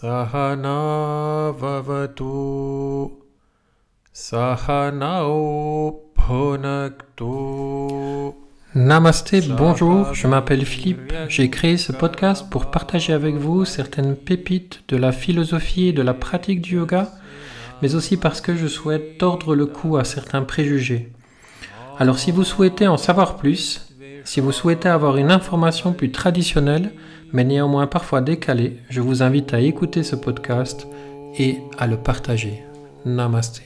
Sahana vavatu, sahanao bhunaktu. Namasté, bonjour, je m'appelle Philippe. J'ai créé ce podcast pour partager avec vous certaines pépites de la philosophie et de la pratique du yoga, mais aussi parce que je souhaite tordre le cou à certains préjugés. Alors si vous souhaitez en savoir plus, si vous souhaitez avoir une information plus traditionnelle, mais néanmoins parfois décalée, je vous invite à écouter ce podcast et à le partager. Namasté.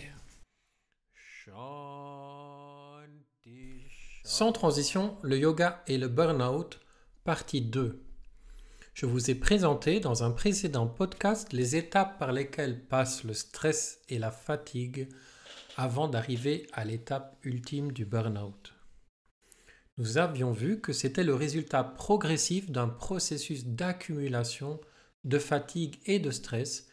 Sans transition, le yoga et le burn-out, partie 2. Je vous ai présenté dans un précédent podcast les étapes par lesquelles passent le stress et la fatigue avant d'arriver à l'étape ultime du burn-out. Nous avions vu que c'était le résultat progressif d'un processus d'accumulation de fatigue et de stress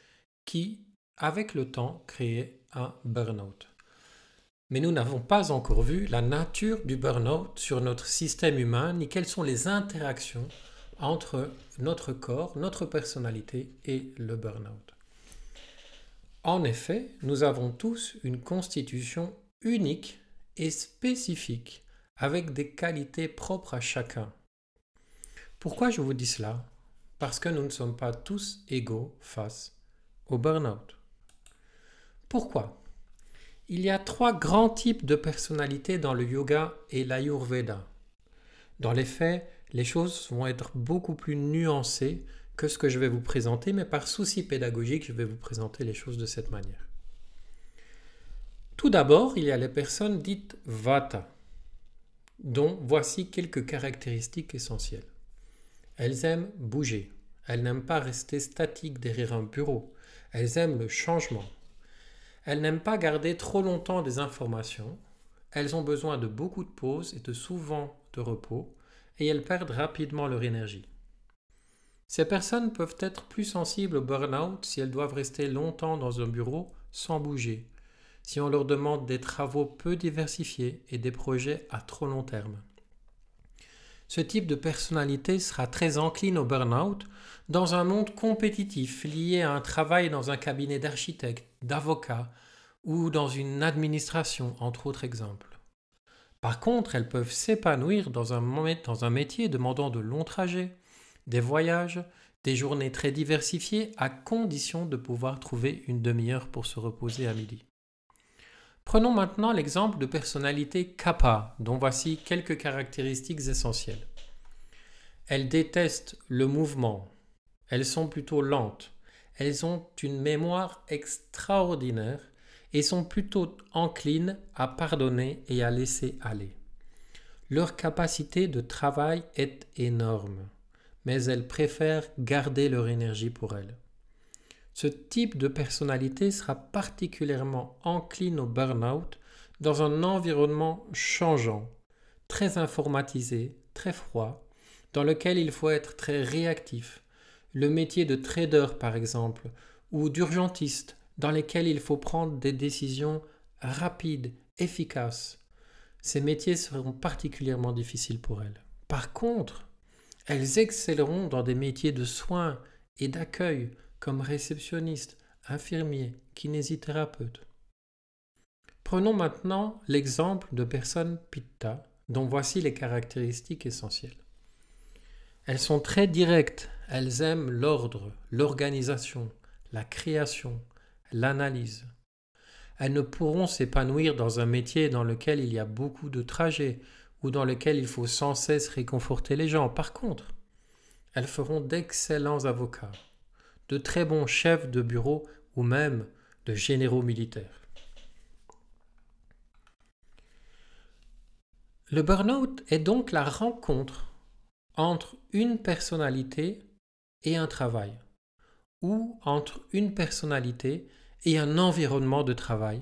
qui, avec le temps, créait un burn-out. Mais nous n'avons pas encore vu la nature du burn-out sur notre système humain, ni quelles sont les interactions entre notre corps, notre personnalité et le burn-out. En effet, nous avons tous une constitution unique et spécifique, avec des qualités propres à chacun. Pourquoi je vous dis cela ? Parce que nous ne sommes pas tous égaux face au burn-out. Pourquoi ? Il y a 3 grands types de personnalités dans le yoga et l'ayurveda. Dans les faits, les choses vont être beaucoup plus nuancées que ce que je vais vous présenter, mais par souci pédagogique, je vais vous présenter les choses de cette manière. Tout d'abord, il y a les personnes dites vata, dont voici quelques caractéristiques essentielles. Elles aiment bouger, elles n'aiment pas rester statiques derrière un bureau, elles aiment le changement. Elles n'aiment pas garder trop longtemps des informations, elles ont besoin de beaucoup de pauses et de souvent de repos, et elles perdent rapidement leur énergie. Ces personnes peuvent être plus sensibles au burn-out si elles doivent rester longtemps dans un bureau sans bouger, si on leur demande des travaux peu diversifiés et des projets à trop long terme. Ce type de personnalité sera très encline au burn-out dans un monde compétitif lié à un travail dans un cabinet d'architecte, d'avocat ou dans une administration, entre autres exemples. Par contre, elles peuvent s'épanouir dans un métier demandant de longs trajets, des voyages, des journées très diversifiées, à condition de pouvoir trouver une demi-heure pour se reposer à midi. Prenons maintenant l'exemple de personnalité kapha, dont voici quelques caractéristiques essentielles. Elles détestent le mouvement, elles sont plutôt lentes, elles ont une mémoire extraordinaire et sont plutôt enclines à pardonner et à laisser aller. Leur capacité de travail est énorme, mais elles préfèrent garder leur énergie pour elles. Ce type de personnalité sera particulièrement encline au burn-out dans un environnement changeant, très informatisé, très froid, dans lequel il faut être très réactif. Le métier de trader, par exemple, ou d'urgentiste, dans lesquels il faut prendre des décisions rapides, efficaces. Ces métiers seront particulièrement difficiles pour elles. Par contre, elles excelleront dans des métiers de soins et d'accueil, comme réceptionniste, infirmier, kinésithérapeute. Prenons maintenant l'exemple de personnes pitta, dont voici les caractéristiques essentielles. Elles sont très directes, elles aiment l'ordre, l'organisation, la création, l'analyse. Elles ne pourront s'épanouir dans un métier dans lequel il y a beaucoup de trajets ou dans lequel il faut sans cesse réconforter les gens. Par contre, elles feront d'excellents avocats, de très bons chefs de bureau ou même de généraux militaires. Le burn-out est donc la rencontre entre une personnalité et un travail, ou entre une personnalité et un environnement de travail,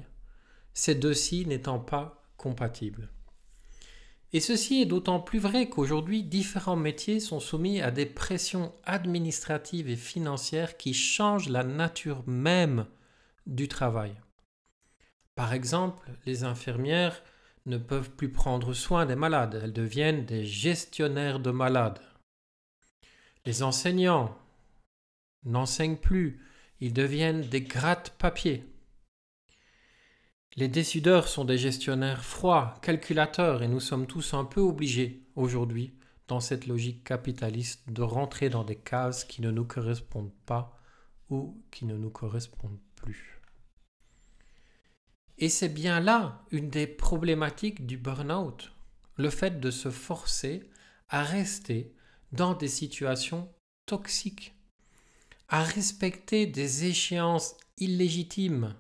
ces deux-ci n'étant pas compatibles. Et ceci est d'autant plus vrai qu'aujourd'hui, différents métiers sont soumis à des pressions administratives et financières qui changent la nature même du travail. Par exemple, les infirmières ne peuvent plus prendre soin des malades, elles deviennent des gestionnaires de malades. Les enseignants n'enseignent plus, ils deviennent des gratte-papier. Les décideurs sont des gestionnaires froids, calculateurs, et nous sommes tous un peu obligés aujourd'hui, dans cette logique capitaliste, de rentrer dans des cases qui ne nous correspondent pas ou qui ne nous correspondent plus. Et c'est bien là une des problématiques du burn-out, le fait de se forcer à rester dans des situations toxiques, à respecter des échéances illégitimes,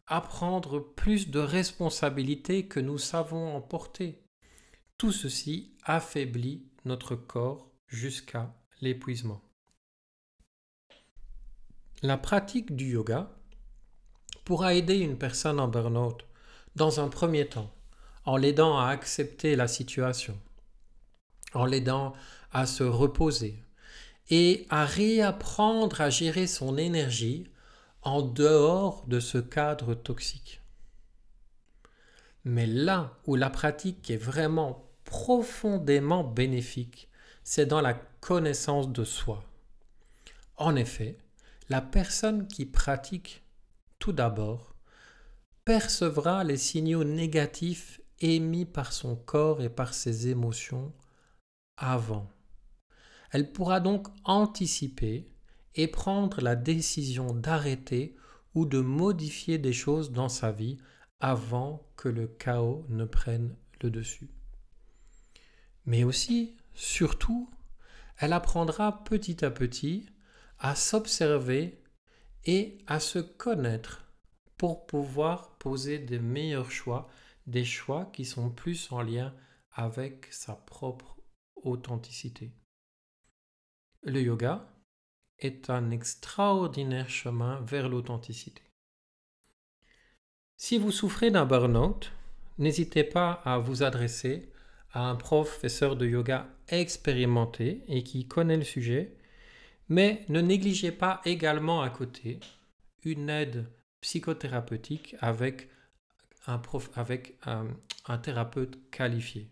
à prendre plus de responsabilités que nous savons emporter. Tout ceci affaiblit notre corps jusqu'à l'épuisement. La pratique du yoga pourra aider une personne en burn-out dans un premier temps, en l'aidant à accepter la situation, en l'aidant à se reposer et à réapprendre à gérer son énergie en dehors de ce cadre toxique. Mais là où la pratique est vraiment profondément bénéfique, c'est dans la connaissance de soi. En effet, la personne qui pratique, tout d'abord, percevra les signaux négatifs émis par son corps et par ses émotions avant. Elle pourra donc anticiper et prendre la décision d'arrêter ou de modifier des choses dans sa vie avant que le chaos ne prenne le dessus. Mais aussi, surtout, elle apprendra petit à petit à s'observer et à se connaître pour pouvoir poser des meilleurs choix, des choix qui sont plus en lien avec sa propre authenticité. Le yoga est un extraordinaire chemin vers l'authenticité. Si vous souffrez d'un burn-out, n'hésitez pas à vous adresser à un professeur de yoga expérimenté et qui connaît le sujet, mais ne négligez pas également à côté une aide psychothérapeutique avec un thérapeute qualifié.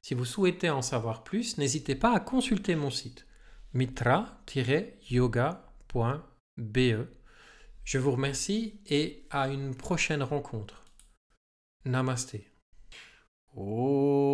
Si vous souhaitez en savoir plus, n'hésitez pas à consulter mon site mitra-yoga.be. Je vous remercie et à une prochaine rencontre. Namasté. Oh.